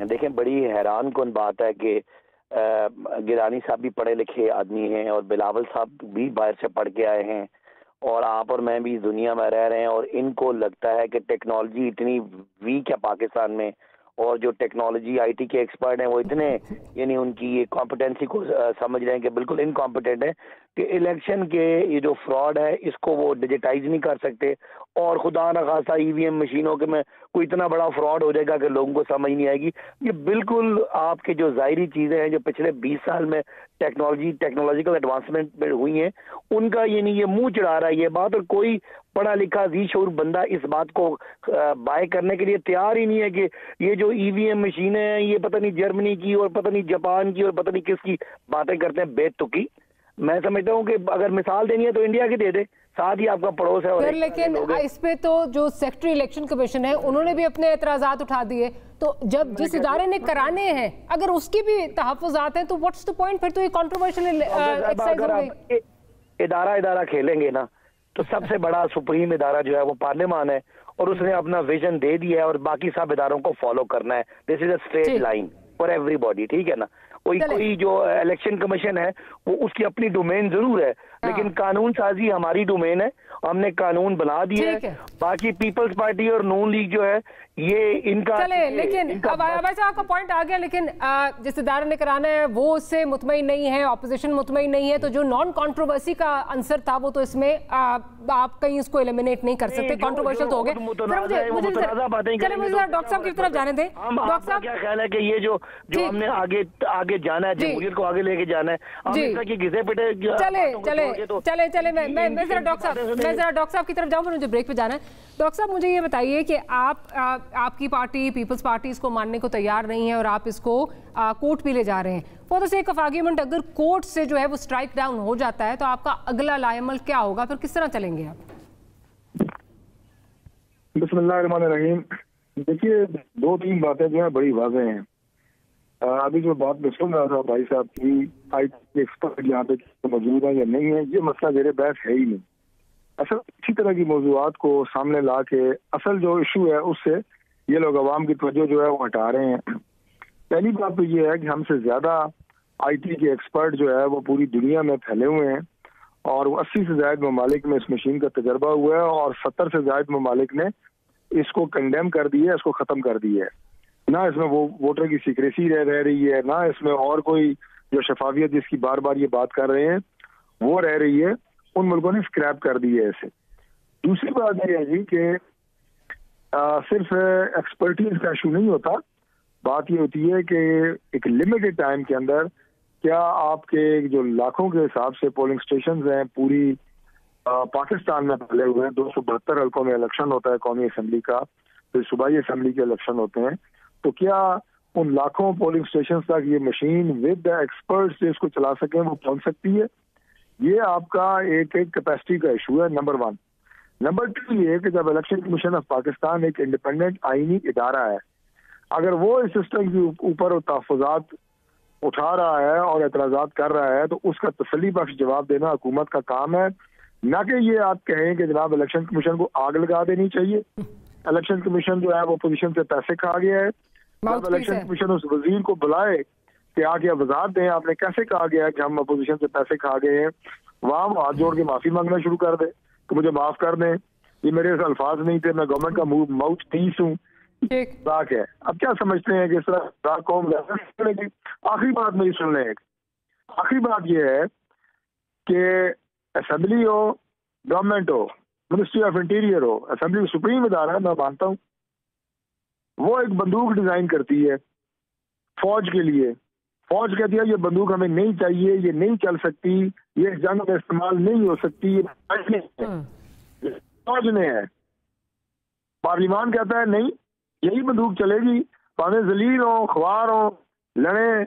S10: دیکھیں بڑی حیران کن بات ہے کہ گیلانی صاحب بھی پڑھے لکھے آدمی ہیں اور بلاول صاحب بھی باہر سے پڑھ کے آئے ہیں, اور آپ اور میں بھی دنیا میں رہ رہے ہیں, اور ان کو لگتا ہے کہ ٹیکنالوجی اتنی ویک ہے پاکستان میں, اور جو ٹیکنالوجی IT کے ایکسپرٹ ہیں وہ اتنے یعنی ان کی یہ کمپٹنسی کو سمجھ رہے ہیں کہ بالکل انکمپٹنٹ ہیں. کہ الیکشن کے یہ جو فراڈ ہے اس کو وہ ڈیجیٹائز نہیں کر سکتے, اور خدا نہ خاصا ای وی ایم مشینوں کے میں کوئی اتنا بڑا فراڈ ہو جائے گا کہ لوگوں کو سمجھ نہیں آئے گی. یہ بالکل آپ کے جو ظاہری چیزیں ہیں جو پچھلے 20 سال میں ٹیکنالوجیکل ایڈوانسمنٹ میں ہوئی ہیں ان کا یہ نہیں, یہ منہ چڑھا رہا ہے یہ بات, اور کوئی پڑھا لکھا ذی شعور بندہ اس بات کو بائے کرنے کے لیے تیار ہی نہیں ہے کہ یہ جو ای وی ایم مشینیں ہیں یہ پتہ نہیں جرمنی کی اور پتہ نہیں جاپان کی اور پتہ نہیں کس کی باتیں کرتے ہیں بے تکی. میں سمجھتا ہوں کہ اگر مثال دینی ہے تو انڈیا کی دے دے, ساتھ ہی آپ کا پڑوس ہے. اور
S6: لیکن اس پہ تو جو سیکٹری الیکشن کمیشن ہے انہوں نے بھی اپنے اعتراضات اٹھا دیے, تو جب جس ادارے نے کرانے ہیں اگر اس کی بھی تحفظات ہیں تو واٹس دی پوائنٹ, پھر تو یہ کنٹروورشل ایکسرسائز ہو گئی.
S10: ادارہ کھیلیں گے نا تو سب سے بڑا سپریم ادارہ جو ہے وہ پارلیمان ہے, اور اس نے اپنا ویژن دے دیا ہے اور باقی سب اداروں کو فالو کرنا ہے. This is a straight line for ایوری باڈی, ٹھیک ہے نا. کوئی جو الیکشن کمیشن ہے وہ اس کی اپنی ڈومین ضرور ہے, لیکن قانون سازی ہماری ڈومین ہے, ہم نے قانون بنا دیا ہے. باقی پیپلز پارٹی اور نون لیگ جو ہے یہ ان کا
S6: لیکن اب ویسے آپ کا پوائنٹ آ گیا, لیکن جس ادارے نے کرانا ہے وہ اس سے مطمئن نہیں ہے, اپوزیشن مطمئن نہیں ہے, تو جو نان کنٹروورسی کا عنصر تھا وہ تو اس میں آپ کہیں اس کو ایلیمنیٹ نہیں کر سکتے, کنٹروورشل تو ہو گئے. چلے مجھے ڈاکٹر صاحب کی طرف جانے دیں. ڈاکٹر صاحب
S10: کیا خیال ہے کہ یہ جو ہم نے آگے جانا ہے, جمہوریت کو آگے لے کے جانا ہے,
S6: چلے میں ذرا ڈاکٹر صاحب کی طرف جاؤں, مجھے بریک پہ جانا ہے. ڈاکٹر صاحب مجھے یہ بتائیے کہ آپ کی پارٹی پیپلز پارٹی اس کو ماننے کو تیار نہیں ہے اور آپ اس کو کورٹ بھی لے جا رہے ہیں. For the sake of argument اگر کورٹ سے جو ہے وہ اسٹرائک ڈاؤن ہو جاتا ہے تو آپ کا اگلا لائے عمل کیا ہوگا, پھر کس طرح چلیں گے آپ؟
S11: بسم اللہ الرحمن الرحیم. دیکھیے 2-3 باتیں جو ہیں بڑی واضح ہیں. ابھی جو بات میں سن رہا تھا بھائی صاحب کی آئی ٹی ایکسپرٹ یہاں پہ موجود ہیں یا نہیں ہے, یہ مسئلہ میرے بحث ہے ہی نہیں. اصل اسی طرح کی موضوعات کو سامنے لا کے اصل جو ایشو ہے اس سے یہ لوگ عوام کی توجہ جو ہے وہ ہٹا رہے ہیں. پہلی بات تو یہ ہے کہ ہم سے زیادہ آئی ٹی کے ایکسپرٹ جو ہے وہ پوری دنیا میں پھیلے ہوئے ہیں, اور 80 سے زائد ممالک میں اس مشین کا تجربہ ہوا ہے, اور 70 سے زائد ممالک نے اس کو کنڈیم کر دیا ہے, اس کو ختم کر دیا ہے. نہ اس میں وہ ووٹر کی سیکریسی رہ رہی ہے, نہ اس میں اور کوئی جو شفافیت جس کی بار بار یہ بات کر رہے ہیں وہ رہ رہی ہے. ان ملکوں نے اسکریپ کر دی ہے اسے. دوسری بات یہ ہے جی کہ صرف ایکسپرٹیز کا ایشو نہیں ہوتا, بات یہ ہوتی ہے کہ ایک لمیٹڈ ٹائم کے اندر کیا آپ کے جو لاکھوں کے حساب سے پولنگ اسٹیشنز ہیں پوری پاکستان میں پھیلے ہوئے ہیں, 272 حلقوں میں الیکشن ہوتا ہے قومی اسمبلی کا, پھر صوبائی اسمبلی کے الیکشن ہوتے ہیں, تو کیا ان لاکھوں پولنگ اسٹیشنز تک یہ مشین ود ایکسپرٹس جو اس کو چلا سکیں وہ پہنچ سکتی ہے؟ یہ آپ کا ایک کیپیسٹی کا ایشو ہے, نمبر 1. نمبر 2 یہ کہ جب الیکشن کمیشن آف پاکستان ایک انڈیپینڈنٹ آئینی ادارہ ہے, اگر وہ اس سسٹم کے اوپر تحفظات اٹھا رہا ہے اور اعتراضات کر رہا ہے تو اس کا تسلی بخش جواب دینا حکومت کا کام ہے, نہ کہ یہ آپ کہیں کہ جناب الیکشن کمیشن کو آگ لگا دینی چاہیے. الیکشن کمیشن جو ہے وہ اپوزیشن سے پیسے کھا گیا ہے. جب الیکشن کمیشن اس وزیر کو بلائے کہ آگے وضاحت دیں آپ نے کیسے کہا گیا کہ ہم اپوزیشن سے پیسے کھا گئے ہیں, وہاں وہ ہاتھ جوڑ کے معافی مانگنا شروع کر دے کہ مجھے معاف کر دیں, یہ میرے الفاظ نہیں تھے, میں گورنمنٹ کا ماؤتھ پیس ہوں. ٹھیک ہے, اب کیا سمجھتے ہیں کہ اس طرح قوم. آخری بات میری سن لیں, آخری بات یہ ہے کہ اسمبلی ہو, گورنمنٹ ہو, منسٹری آف انٹیریئر ہو, اسمبلی سپریم ادارہ ہے, میں مانتا ہوں وہ ایک بندوق ڈیزائن کرتی ہے فوج کے لیے. فوج کہتی ہے یہ بندوق ہمیں نہیں چاہیے, یہ نہیں چل سکتی, یہ جنگ میں استعمال نہیں ہو سکتی, یہ فوج نے ہے. پارلیمان کہتا ہے نہیں یہی بندوق چلے گی, پانے ذلیل ہوں, خوار ہوں, لڑیں,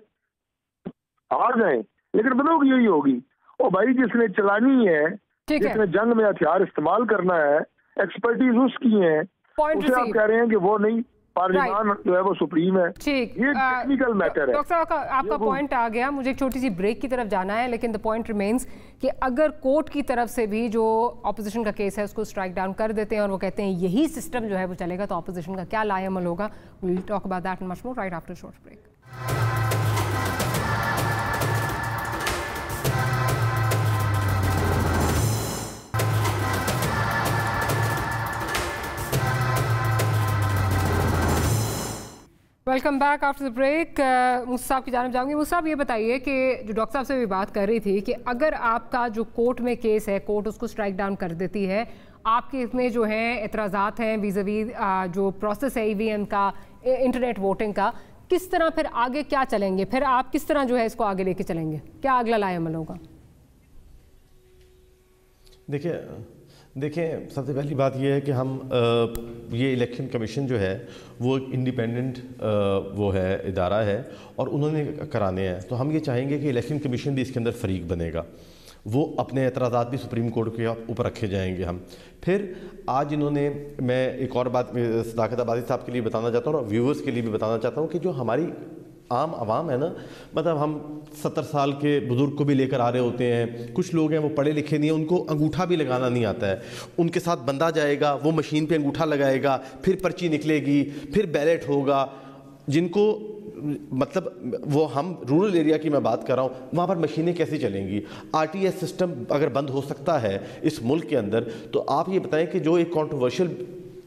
S11: ہار جائیں, لیکن بندوق یہی ہوگی. او بھائی جس نے چلانی ہے, جس نے جنگ میں ہتھیار استعمال کرنا ہے, ایکسپرٹیز اس کی ہیں, اسے آپ کہہ رہے ہیں کہ وہ نہیں, پارلیمان جو ہے وہ سپریم ہے. یہ ٹیکنیکل میٹر ہے.
S6: ڈاکٹر صاحب آپ کا پوائنٹ آ گیا, مجھے ایک چھوٹی سی بریک کی طرف جانا ہے, لیکن دا پوائنٹ ریمینز کہ اگر کورٹ کی طرف سے بھی جو اپوزیشن کا کیس ہے اس کو اسٹرائک ڈاؤن کر دیتے ہیں اور وہ کہتے ہیں یہی سسٹم جو ہے وہ چلے گا, تو اپوزیشن کا کیا لائے عمل ہوگا؟ We will talk about that and much more right after short break. Welcome back after the break. Musa साहब की जानब जाऊंगी। मूसा साहब ये बताइए कि जो डॉक्टर साहब से भी बात कर रही थी कि अगर आपका जो कोर्ट में केस है, कोर्ट उसको स्ट्राइक डाउन कर देती है, आपके इसमें जो हैं एतराज़ात हैं वीज़ावी जो प्रोसेस है EVM का, इंटरनेट वोटिंग का, किस तरह फिर आगे क्या चलेंगे? फिर आप किस तरह जो है इसको आगे लेके चलेंगे? क्या अगला लाएअमल होगा?
S8: देखिए सबसे पहली बात यह है कि हम ये इलेक्शन कमीशन जो है वो एक इंडिपेंडेंट वो है इदारा है और उन्होंने कराने हैं, तो हम ये चाहेंगे कि इलेक्शन कमीशन भी इसके अंदर फरीक बनेगा, वो अपने एतराज़ात भी सुप्रीम कोर्ट के ऊपर रखे जाएंगे हम। फिर आज इन्होंने, मैं एक और बात सदाकत आबादी साहब के लिए बताना चाहता हूँ और व्यूवर्स के लिए भी बताना चाहता हूँ कि जो हमारी आम आवाम है ना, मतलब हम 70 साल के बुज़ुर्ग को भी लेकर आ रहे होते हैं, कुछ लोग हैं वो पढ़े लिखे नहीं हैं, उनको अंगूठा भी लगाना नहीं आता है, उनके साथ बंदा जाएगा, वो मशीन पे अंगूठा लगाएगा, फिर पर्ची निकलेगी, फिर बैलेट होगा, जिनको मतलब वो हम रूरल एरिया की मैं बात कर रहा हूँ, वहाँ पर मशीनें कैसे चलेंगी? RTS सिस्टम अगर बंद हो सकता है इस मुल्क के अंदर, तो आप ये बताएं कि जो एक कॉन्ट्रोवर्शियल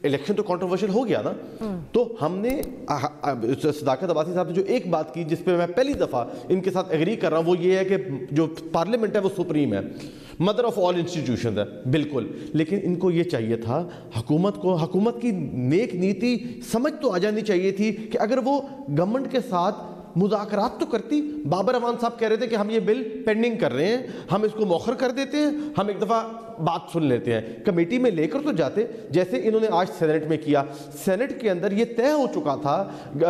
S8: इलेक्शन तो कंट्रोवर्शियल हो गया ना, तो हमने सदाकत अब्बासी साहब ने जो एक बात की जिस पे मैं पहली दफ़ा इनके साथ एग्री कर रहा हूँ, वो ये है कि जो पार्लियामेंट है वो सुप्रीम है, मदर ऑफ ऑल इंस्टीट्यूशन है, बिल्कुल। लेकिन इनको ये चाहिए था, हुकूमत को, हुकूमत की नेक नीति समझ तो आ जानी चाहिए थी कि अगर वो गवर्नमेंट के साथ मुज़ाकरात तो करती। बाबर अमान साहब कह रहे थे कि हम ये बिल पेंडिंग कर रहे हैं, हम इसको मौखर कर देते हैं, हम एक दफ़ा बात सुन लेते हैं, कमेटी में लेकर तो जाते, जैसे इन्होंने आज सेनेट में किया। सेनेट के अंदर ये तय हो चुका था,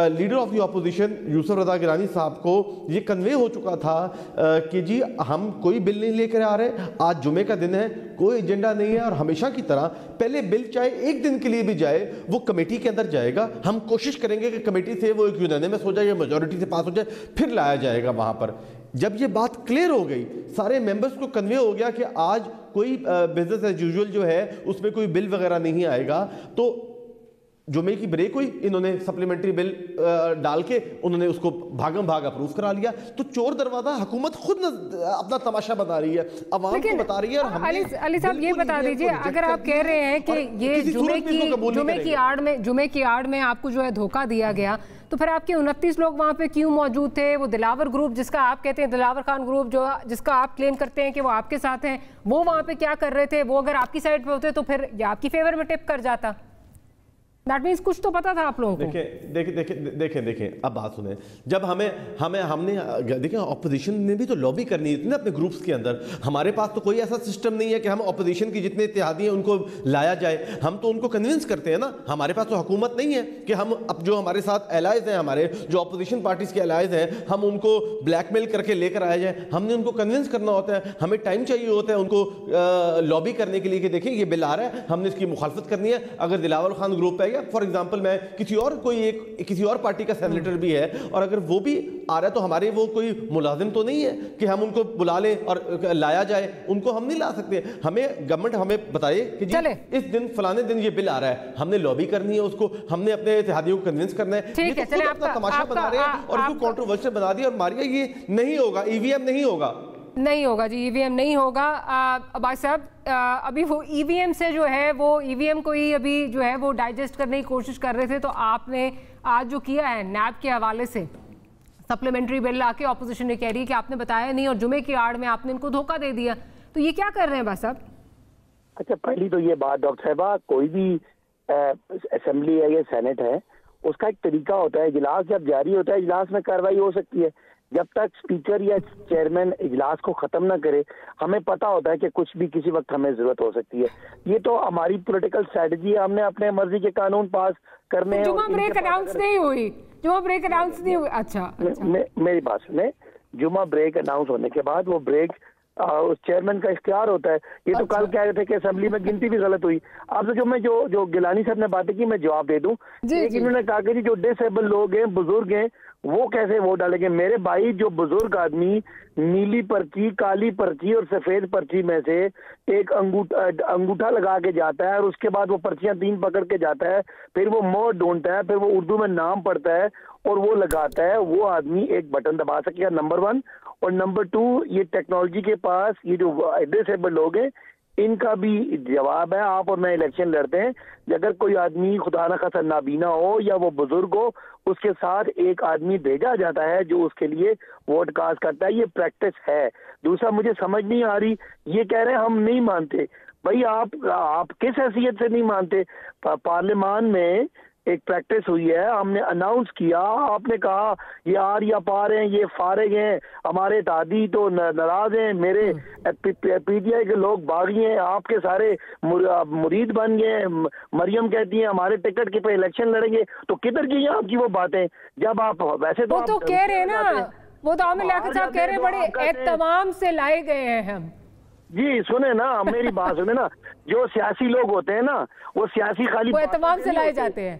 S8: leader of the opposition Yousuf Raza Gilani साहब को ये कन्वे हो चुका था कि जी हम कोई बिल नहीं लेकर आ रहे, आज जुमे का दिन है, कोई एजेंडा नहीं है, और हमेशा की तरह पहले बिल चाहे एक दिन के लिए भी जाए वो कमेटी के अंदर जाएगा, हम कोशिश करेंगे कि कमेटी से वो एक यूनानिमस हो जाए, मेजॉरिटी से पास हो जाए, फिर लाया जाएगा वहाँ पर। जब ये बात क्लियर हो गई, सारे मेंबर्स को कन्वे हो गया कि आज कोई बिजनेस एज यूजुअल जो है उसमें कोई बिल वगैरह नहीं आएगा, तो जुमे की ब्रेक हुई, इन्होंने सप्लीमेंट्री बिल डाल के उन्होंने उसको भागम भाग अप्रूव करा लिया। तो चोर दरवाजा हुकूमत खुद अपना तमाशा बता रही है, अवाम को बता रही है। और
S6: अली साहब ये बता दीजिए, अगर आप कह रहे हैं कि ये जुमे की आड़ में आपको जो है धोखा दिया गया, तो फिर आपके 29 लोग वहाँ पे क्यों मौजूद थे? वो दिलावर ग्रुप जिसका आप कहते हैं, दिलावर खान ग्रुप जो जिसका आप क्लेम करते हैं कि वो आपके साथ हैं, वो वहाँ पे क्या कर रहे थे? वो अगर आपकी साइड पे होते तो फिर ये आपकी फेवर में टिप कर जाता। दैट मीन्स कुछ तो पता था आप लोगों को।
S8: देखें अब बात सुने, जब हमने देखें ऑपोजिशन ने भी तो लॉबी करनी थी ना अपने ग्रुप्स के अंदर। हमारे पास तो कोई ऐसा सिस्टम नहीं है कि हम ऑपोजिशन की जितने इत्तेहादी हैं उनको लाया जाए, हम तो उनको कन्विंस करते हैं ना। हमारे पास तो हुकूमत नहीं है कि हम अब जो हमारे साथ एलाइज हैं, हमारे जो ऑपोजिशन पार्टीज के एलाइज हैं, हम उनको ब्लैकमेल करके लेकर आया जाए। हमने उनको कन्विंस करना होता है, हमें टाइम चाहिए होता है उनको लॉबी करने के लिए कि देखें ये बिल आ रहा है, हमने इसकी मुखालफत करनी है। अगर दिलावर खान ग्रुप है, फॉर एग्जांपल मैं किसी और पार्टी का सेनेटर भी है और अगर वो भी आ रहा है, तो हमारे वो कोई मुलाजिम तो नहीं है कि हम उनको बुला लें और लाया जाए। उनको हम नहीं ला सकते। हमें गवर्नमेंट हमें बताए कि जी इस दिन फलाने दिन ये बिल आ रहा है, हमने लॉबी करनी है, उसको हमने अपने इत्तेहादियों को कन्विंस करना है।
S6: ठीक है, चलिए
S8: अपना तमाशा बना रहे हैं और इसको कंट्रोवर्शियल बना दिया। और मारिया ये नहीं होगा, EVM नहीं होगा,
S6: नहीं होगा जी, EVM नहीं होगा। अब्बास साहब, अभी वो EVM से जो है वो EVM को ही अभी जो है वो डाइजेस्ट करने की कोशिश कर रहे थे, तो आपने आज जो किया है नैब के हवाले से सप्लीमेंट्री बिल आके ऑपोजिशन ने कह रही है कि आपने बताया नहीं और जुमे की आड़ में आपने इनको धोखा दे दिया, तो ये क्या कर रहे हैं अब्बास साहब?
S10: अच्छा, पहली तो ये बात डॉक्टर साहबा, कोई भी असेंबली है या सेनेट है, उसका एक तरीका होता है। इजलास जब जारी होता है, इजलास में कार्रवाई हो सकती है। जब तक स्पीकर या चेयरमैन इजलास को खत्म ना करे, हमें पता होता है कि कुछ भी किसी वक्त हमें जरूरत हो सकती है। ये तो हमारी पॉलिटिकल स्ट्रेटजी है, हमने अपने मर्जी के कानून पास करने हैं।
S6: जुमा ब्रेक अनाउंस नहीं हुई, जुमा ब्रेक अनाउंस नहीं हुई। अच्छा,
S10: मेरी बात सुने, जुमा ब्रेक अनाउंस होने के बाद वो ब्रेक उस चेयरमैन का इख्तियार होता है। ये तो कल कह रहे थे कि असेंबली में गिनती भी गलत हुई। अब जो गिलानी साहब ने बातें की, मैं जवाब दे दूं। इन्होंने कहा कि जो डिसेबल लोग हैं, बुजुर्ग हैं, वो कैसे वोट डालेंगे? मेरे भाई, जो बुजुर्ग आदमी नीली पर्ची, काली पर्ची और सफेद पर्ची में से एक अंगूठा लगा के जाता है और उसके बाद वो पर्चियां 3 पकड़ के जाता है, फिर वो मोहर ढूंढता है, फिर वो उर्दू में नाम पढ़ता है और वो लगाता है, वो आदमी एक बटन दबा सकेगा, नंबर 1। और नंबर 2, ये टेक्नोलॉजी के पास ये जो डिसेबल लोग हैं, ان کا بھی جواب ہے. آپ اور میں الیکشن لڑتے ہیں, اگر کوئی آدمی خدا نہ خاصا نابینا ہو یا وہ بزرگ ہو, اس کے ساتھ ایک آدمی بھیجا جاتا ہے جو اس کے لیے ووٹ کاسٹ کرتا ہے. یہ پریکٹس ہے. دوسرا مجھے سمجھ نہیں آ رہی, یہ کہہ رہے ہیں ہم نہیں مانتے. بھائی آپ کس حیثیت سے نہیں مانتے؟ پارلیمان میں ایک پریکٹس ہوئی ہے, ہم نے اناؤنس کیا, آپ نے کہا یہ آر یا پار ہیں, یہ فارغ ہیں, ہمارے اتحادی تو ناراض ہیں, میرے پی ٹی آئی کے لوگ باغی ہیں, آپ کے سارے مرید بن گئے ہیں. مریم کہتی ہیں ہمارے ٹکٹ کے پہ الیکشن لڑیں گے. تو کدھر کی ہیں آپ کی وہ باتیں؟ جب آپ ویسے
S6: وہ تو کہہ رہے ہیں نا, وہ تو عامر لیاقت صاحب کہہ رہے ہیں بڑے اہتمام سے لائے گئے ہیں ہم.
S10: جی سنیں نا, میری بات سنیں نا, جو سیاسی لوگ ہوتے ہیں نا وہ سیاسی خالی
S6: وہ اہتمام سے لائے جاتے ہیں.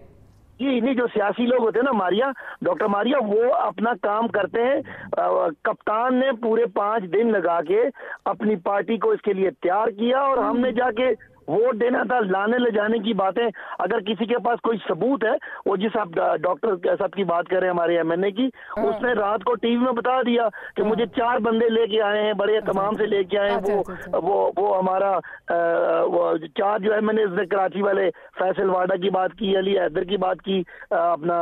S10: جی نہیں, جو سیاسی لوگ ہوتے ہیں نا ماریا, ڈاکٹر ماریا, وہ اپنا کام کرتے ہیں. کپتان نے پورے 5 دن لگا کے اپنی پارٹی کو اس کے لیے تیار کیا, اور ہم نے جا کے ووٹ دینا تھا. لانے لے جانے کی باتیں, اگر کسی کے پاس کوئی ثبوت ہے, وہ جس آپ ڈاکٹر صاحب کی بات کر رہے ہیں ہمارے ایم این اے کی, اس نے رات کو ٹی وی میں بتا دیا کہ مجھے 4 بندے لے کے آئے ہیں, بڑے تمام سے لے کے آئے ہیں. وہ ہمارا 4 جو ہے, میں نے کراچی والے فیصل واڈا کی بات کی, علی حیدر کی بات کی, اپنا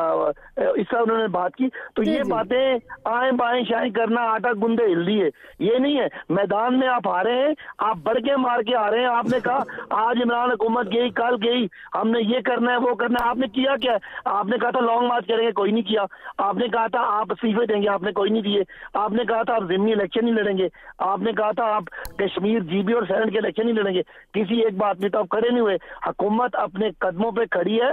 S10: اس طرح انہوں نے بات کی. تو یہ باتیں آئیں بائیں شائیں کرنا, آٹا گندے ہل دیے, یہ نہیں ہے. میدان میں آپ آ رہے ہیں, آپ بڑھ کے مار کے آ رہے ہیں. آپ نے کہا آج عمران حکومت گئی, کل گئی, ہم نے یہ کرنا ہے وہ کرنا ہے. آپ نے کیا کیا؟ آپ نے کہا تھا لانگ مارچ کریں گے, کوئی نہیں کیا. آپ نے کہا تھا آپ استعفے دیں گے, آپ نے کوئی نہیں دیے. آپ نے کہا تھا آپ ضمنی الیکشن نہیں لڑیں گے. آپ نے کہا تھا آپ کشمیر جی بی اور سینٹ کے الیکشن نہیں لڑیں گے. کسی ایک بات میں تو آپ کھڑے نہیں ہوئے. حکومت اپنے قدموں پہ کھڑی ہے,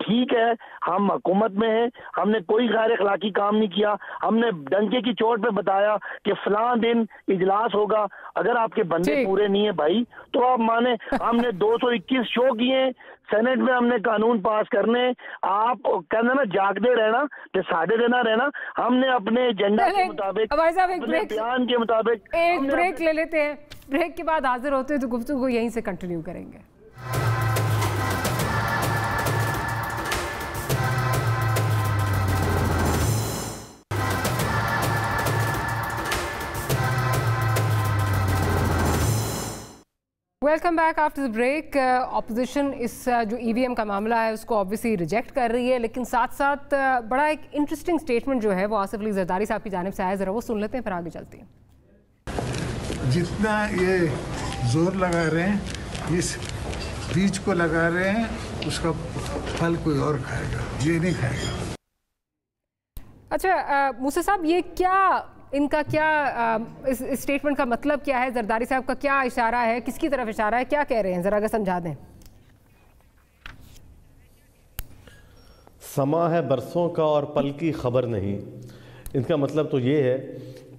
S10: ٹھیک ہے, ہم حکومت میں ہیں, ہم نے کوئی غیر اخلاقی کام نہیں کیا. ہم نے ڈنکے کی چوٹ پہ بتایا کہ فلاں دن اجلاس ہوگا. اگر آپ کے بندے پورے نہیں ہیں بھائی تو آپ مانے. ہم نے 221 شو کیے ہیں, سینٹ میں ہم نے قانون پاس کرنے. آپ کہنا نا جاگتے رہنا کہ ساڑھے دینا رہنا. ہم نے اپنے ایجنڈا کے مطابق, اپنے بیان کے مطابق.
S6: ایک بریک لے لیتے ہیں, بریک کے بعد حاضر ہوتے ہیں تو گفتگو یہیں سے کنٹینیو کریں گے. Welcome back after break. Opposition اس جو ای وی ایم کا معاملہ ہے اس کو آبویسلی ریجیکٹ کر رہی ہے, لیکن ساتھ ساتھ بڑا ایک انٹرسٹنگ اسٹیٹمنٹ جو ہے وہ آصف علی زرداری صاحب کی جانب سے آیا, ذرا وہ سن لیتے ہیں پھر آگے چلتے ہیں.
S12: جتنا یہ زور لگا رہے ہیں, اس بیج کو لگا رہے ہیں, اس کا پھل کوئی اور کھائے گا, یہ نہیں کھائے گا.
S6: اچھا موسیٰ صاحب, یہ کیا ان کا کیا اس اسٹیٹمنٹ کا مطلب کیا ہے؟ زرداری صاحب کا کیا اشارہ ہے, کس کی طرف اشارہ ہے, کیا کہہ رہے ہیں, ذرا اگر سمجھا دیں.
S8: سما ہے برسوں کا اور پل کی خبر نہیں. ان کا مطلب تو یہ ہے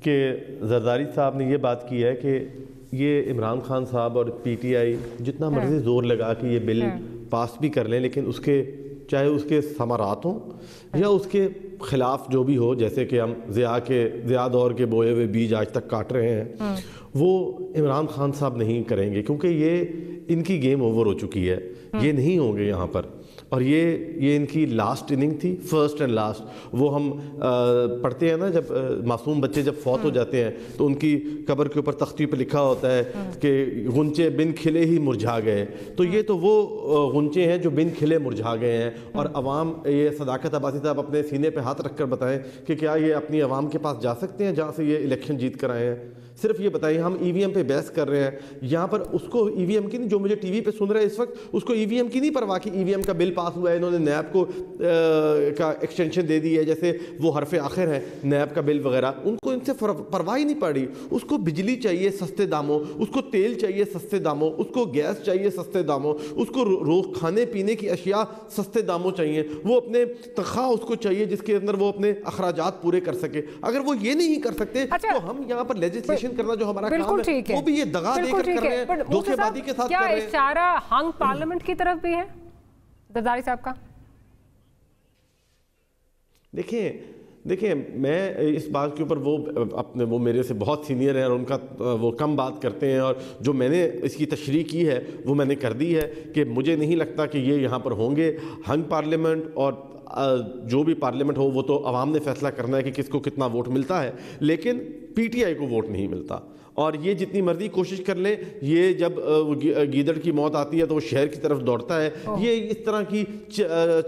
S8: کہ زرداری صاحب نے یہ بات کی ہے کہ یہ عمران خان صاحب اور پی ٹی آئی جتنا مرضی زور لگا کہ یہ بل پاس بھی کر لیں, لیکن اس کے چاہے اس کے ثمرات ہوں یا اس کے خلاف جو بھی ہو, جیسے کہ ہم ضیاء دور کے بوئے ہوئے بیج آج تک کاٹ رہے ہیں, وہ عمران خان صاحب نہیں کریں گے, کیونکہ یہ ان کی گیم اوور ہو چکی ہے. یہ نہیں ہوں گے یہاں پر, اور یہ ان کی لاسٹ اننگ تھی, فرسٹ اینڈ لاسٹ. وہ ہم پڑھتے ہیں نا, جب معصوم بچے جب فوت ہو جاتے ہیں تو ان کی قبر کے اوپر تختی پہ لکھا ہوتا ہے کہ غنچے بن کھلے ہی مرجھا گئے. تو یہ تو وہ غنچے ہیں جو بن کھلے مرجھا گئے ہیں. اور عوام, یہ صداقت عباسی صاحب اپنے سینے پہ ہاتھ رکھ کر بتائیں کہ کیا یہ اپنی عوام کے پاس جا سکتے ہیں جہاں سے یہ الیکشن جیت کر آئے ہیں؟ صرف یہ بتائیے. ہم ای وی ایم پہ بحث کر رہے ہیں یہاں پر, اس کو ای وی ایم کی نہیں, جو مجھے ٹی وی پہ سن رہے ہیں اس وقت, اس کو ای وی ایم کی نہیں پرواہ کہ ای وی ایم کا بل پاس ہوا ہے, انہوں نے نیب کو کا ایکسٹینشن دے دی ہے, جیسے وہ حرف آخر ہے نیب کا بل وغیرہ, ان کو ان سے پرواہ ہی نہیں پڑی. اس کو بجلی چاہیے سستے داموں, اس کو تیل چاہیے سستے داموں, اس کو گیس چاہیے سستے داموں, اس کو روز کھانے پینے کی اشیاء سستے داموں چاہیے. وہ اپنے تنخواہ اس کو چاہیے جس کے اندر وہ اپنے اخراجات پورے کر سکے. اگر وہ یہ نہیں کر سکتے تو ہم یہاں پر لیجسلیشن کرنا جو ہمارا کام ہے وہ بھی یہ دغا دے کر کر رہے ہیں, دھوکے بازی کے ساتھ کر رہے ہیں.
S6: کیا اشارہ ہنگ پارلیمنٹ کی طرف بھی ہے زرداری صاحب کا؟
S8: دیکھیں میں اس بات کے اوپر وہ میرے سے بہت سینئر ہیں اور ان کا وہ کم بات کرتے ہیں, اور جو میں نے اس کی تشریح کی ہے وہ میں نے کر دی ہے کہ مجھے نہیں لگتا کہ یہ یہاں پر ہوں گے. ہنگ پارلیمنٹ اور جو بھی پارلیمنٹ ہو وہ تو عوام نے فیصلہ کرنا ہے کہ کس کو کتنا ووٹ ملتا ہے, لیکن پی ٹی آئی کو ووٹ نہیں ملتا. اور یہ جتنی مرضی کوشش کر لیں، یہ جب گیدڑ کی موت آتی ہے تو وہ شہر کی طرف دوڑتا ہے. یہ اس طرح کی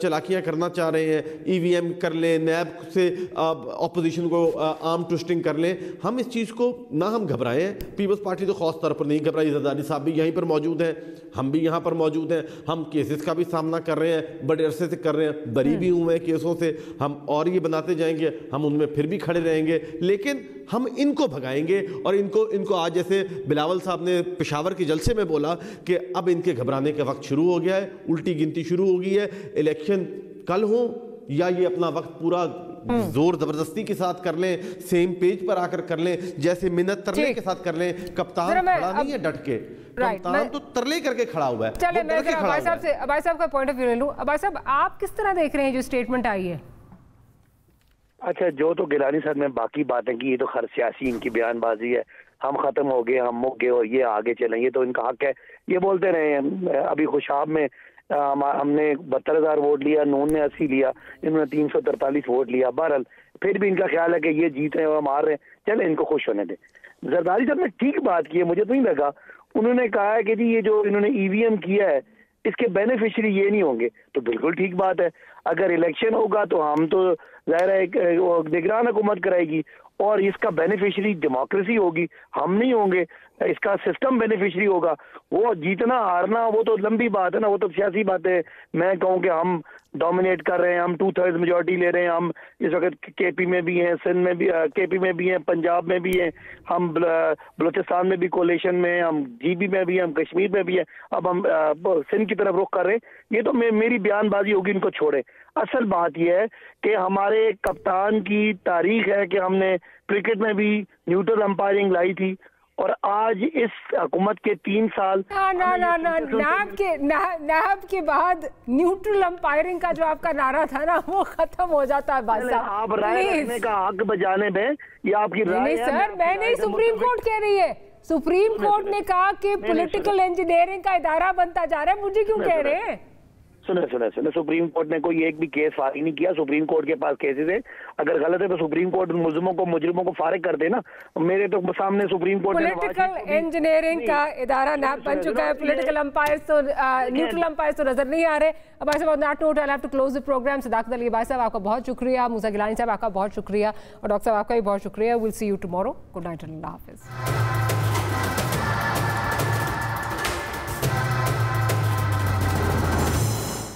S8: چلاکیاں کرنا چاہ رہے ہیں. ای وی ایم کر لیں، نیب سے اپوزیشن کو آرم ٹوسٹنگ کر لیں. ہم اس چیز کو نہ ہم گھبرائے ہیں. پیپلز پارٹی تو خاص طور پر نہیں گھبرائی. زرداری صاحب بھی یہیں پر موجود ہیں، ہم بھی یہاں پر موجود ہیں. ہم کیسز کا بھی سامنا کر رہے ہیں، بڑے عرصے سے کر رہے ہیں، بری بھی ہوئے ہیں کیسوں سے. ہم اور یہ بناتے جائیں گے، ہم ان میں پھر بھی کھڑے رہیں گے. لیکن ہم ان کو بھگائیں گے. اور ان کو آج جیسے بلاول صاحب نے پشاور کے جلسے میں بولا کہ اب ان کے گھبرانے کا وقت شروع ہو گیا ہے، الٹی گنتی شروع ہو گئی ہے. الیکشن کل ہوں یا یہ اپنا وقت پورا زور زبردستی کے ساتھ کر لیں، سیم پیج پر آ کر کر لیں، جیسے منت ترلے کے ساتھ کر لیں. کپتان کھڑا نہیں ہے ڈٹ کے، کپتان تو ترلے کر کے کھڑا ہوا ہے.
S6: چلے میں عباس صاحب سے عباس صاحب کا پوائنٹ آف ویو لے لوں. عباس صاحب آپ کس طرح دیکھ رہے ہیں جو اسٹیٹمنٹ آئی ہے؟
S10: اچھا، جو تو گیلانی صاحب نے باقی باتیں کی یہ تو خیر سیاسی ان کی بیان بازی ہے. ہم ختم ہو گئے، ہم مک گئے اور یہ آگے چلیں، یہ تو ان کا حق ہے، یہ بولتے رہے ہیں. ابھی خوشاب میں ہم نے 72,000 ووٹ لیا، نون نے 80 لیا، انہوں نے 343 ووٹ لیا. بہرحال پھر بھی ان کا خیال ہے کہ یہ جیت رہے ہیں اور ہم ہار رہے ہیں، چلیں ان کو خوش ہونے دیں. زرداری صاحب نے ٹھیک بات کی ہے، مجھے تو نہیں لگا. انہوں نے کہا ہے کہ جی یہ جو انہوں نے ای وی ایم کیا ہے اس کے بینیفیشری یہ نہیں ہوں گے، تو بالکل ٹھیک بات ہے. اگر الیکشن ہوگا تو ہم تو ظاہر ہے نگران حکومت کرائے گی اور اس کا بینیفیشری ڈیموکریسی ہوگی، ہم نہیں ہوں گے. اس کا سسٹم بینیفیشری ہوگا. وہ جیتنا ہارنا وہ تو لمبی بات ہے نا، وہ تو سیاسی بات ہے. میں کہوں کہ ہم ڈومینیٹ کر رہے ہیں، ہم 2/3 میجورٹی لے رہے ہیں. ہم اس وقت کے پی میں بھی ہیں، سندھ میں بھی، کے پی میں بھی ہیں، پنجاب میں بھی ہیں، ہم بلوچستان میں بھی کولیشن میں ہیں، ہم جی بی میں بھی ہیں، ہم کشمیر میں بھی ہیں. اب ہم سندھ کی طرف رخ کر رہے ہیں. یہ تو میری بیان بازی ہوگی، ان کو چھوڑے. اصل بات یہ ہے کہ ہمارے کپتان کی تاریخ ہے کہ ہم نے کرکٹ میں بھی نیوٹرل امپائرنگ لائی تھی، اور آج اس حکومت کے 3 سال
S6: نیب کے بعد نیوٹرل امپائرنگ کا جو آپ کا نعرہ تھا نا وہ ختم ہو جاتا ہے. بات
S10: آپ رائے رکھنے کا حق بجانے میں، یہ آپ کی رائے ہے.
S6: سر میں نہیں، سپریم کورٹ کہہ رہی ہے. سپریم کورٹ نے کہا کہ پولیٹیکل انجینئرنگ کا ادارہ بنتا جا رہا ہے. مجھے کیوں کہہ رہے ہیں؟
S10: سنیں سپریم کورٹ نے کوئی ایک بھی کیس فارغ نہیں کیا. سپریم کورٹ کے پاس کیسز ہے، اگر غلط ہے تو سپریم کورٹ مجرموں کو فارغ کر دے نا. میرے تو سامنے سپریم کورٹ
S6: پولیٹیکل انجینئرنگ کا ادارہ نیب بن چکا ہے. پولیٹیکل امپائرز تو نیوٹرل امپائرز تو نظر نہیں آ رہے. اب ایسا بات ناٹ نوٹ، I have to close the program. Sadaqat Ali عباس صاحب آپ کا بہت شکریہ، موسیٰ گیلانی صاحب آپ کا بہت شکریہ، اور ڈاکٹر صاحب آپ کا بھی بہت شکریہ. We'll see you tomorrow. Good night, اللہ حافظ.